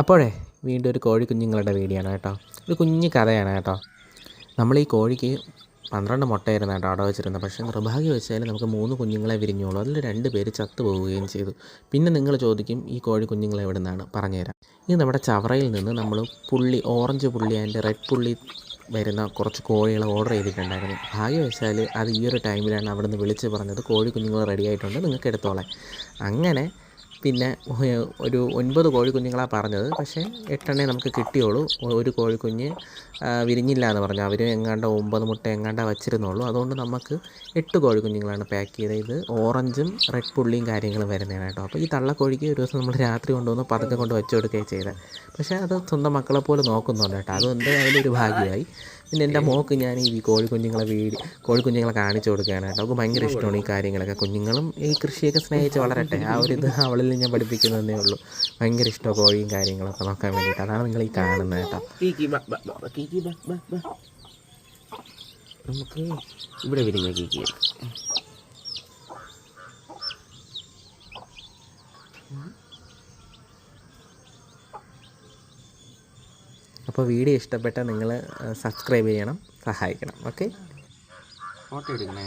അപ്പോഴേ വീണ്ടും ഒരു കോഴി കുഞ്ഞുങ്ങളുടെ വീഡിയോ ആണ് കേട്ടോ. ഒരു കുഞ്ഞു കഥയാണ് കേട്ടോ. നമ്മൾ ഈ കോഴിക്ക് 12 മുട്ടയായിരുന്നു കേട്ടോ അവിടെ വെച്ചിരുന്നത്. പക്ഷേ നിർഭാഗ്യം വെച്ചാൽ നമുക്ക് 3 കുഞ്ഞുങ്ങളെ വിരിഞ്ഞുള്ളൂ. അതിൽ 2 പേര് ചത്തുപോവുകയും ചെയ്തു. പിന്നെ നിങ്ങൾ ചോദിക്കും ഈ കോഴി കുഞ്ഞുങ്ങൾ എവിടെ നിന്നാണ്? പറഞ്ഞുതരാം. ഇത് നമ്മുടെ ചവറയിൽ നിന്ന് നമ്മൾ പുള്ളി, ഓറഞ്ച് പുള്ളി ആൻഡ് റെഡ് പുള്ളി വരുന്ന കുറച്ച് കോഴികൾ ഓർഡർ ചെയ്തിട്ടുണ്ടായിരുന്നു. ഭാഗ്യവശാൽ അത് ഈ ഒരു ടൈമിലാണ് അവിടെ നിന്ന് വിളിച്ച് പറഞ്ഞത് കോഴി കുഞ്ഞുങ്ങൾ റെഡി ആയിട്ടുണ്ട്, നിങ്ങൾക്ക് എടുത്തോളാം. അങ്ങനെ പിന്നെ ഒരു 9 കോഴിക്കുഞ്ഞുങ്ങളാണ് പറഞ്ഞത്. പക്ഷേ 8 നമുക്ക് കിട്ടിയുള്ളൂ. ഒരു കോഴിക്കുഞ്ഞ് വിരിഞ്ഞില്ല എന്ന് പറഞ്ഞു. അവർ എങ്ങാണ്ട് 9 മുട്ട എങ്ങാണ്ടാണ് വച്ചിരുന്നുള്ളൂ. അതുകൊണ്ട് നമുക്ക് 8 കോഴിക്കുഞ്ഞുങ്ങളാണ് പാക്ക് ചെയ്തത്. ഇത് ഓറഞ്ചും റെഡ് പുള്ളിയും കാര്യങ്ങളും വരുന്നതാണ് കേട്ടോ. അപ്പോൾ ഈ തള്ളക്കോഴിക്ക് ഒരു ദിവസം നമ്മൾ രാത്രി കൊണ്ടുവന്ന് പതുക്കെ കൊണ്ട് വെച്ച് കൊടുക്കുകയും ചെയ്തത്. പക്ഷേ അത് സ്വന്തം മക്കളെ പോലെ നോക്കുന്നുണ്ട് കേട്ടോ. അത് എന്തായാലും ഒരു ഭാഗ്യമായി. പിന്നെ എൻ്റെ മോൾക്ക് ഞാൻ ഈ കോഴിക്കുഞ്ഞുങ്ങളെ കാണിച്ചു കൊടുക്കുകയാണ് കേട്ടോ. അവൾക്ക് ഭയങ്കര ഇഷ്ടമാണ് ഈ കാര്യങ്ങളൊക്കെ. കുഞ്ഞുങ്ങളും ഈ കൃഷിയൊക്കെ സ്നേഹിച്ച് വളരട്ടെ, ആ ഒരു ഇത് അവളിൽ ഞാൻ പഠിപ്പിക്കുന്നതേ ഉള്ളൂ. ഭയങ്കര ഇഷ്ടമാണ് കോഴിയും കാര്യങ്ങളൊക്കെ നോക്കാൻ വേണ്ടിയിട്ട്. അതാണ് നിങ്ങൾ ഈ കാണുന്നത് കേട്ടോ. നമുക്ക് ഇവിടെ വിരിഞ്ഞ കീക്കി അപ്പോൾ വീഡിയോ ഇഷ്ടപ്പെട്ടാൽ നിങ്ങൾ സബ്സ്ക്രൈബ് ചെയ്യണം, സഹായിക്കണം. ഓക്കെ, ഫോട്ടോ എടുക്കണേ.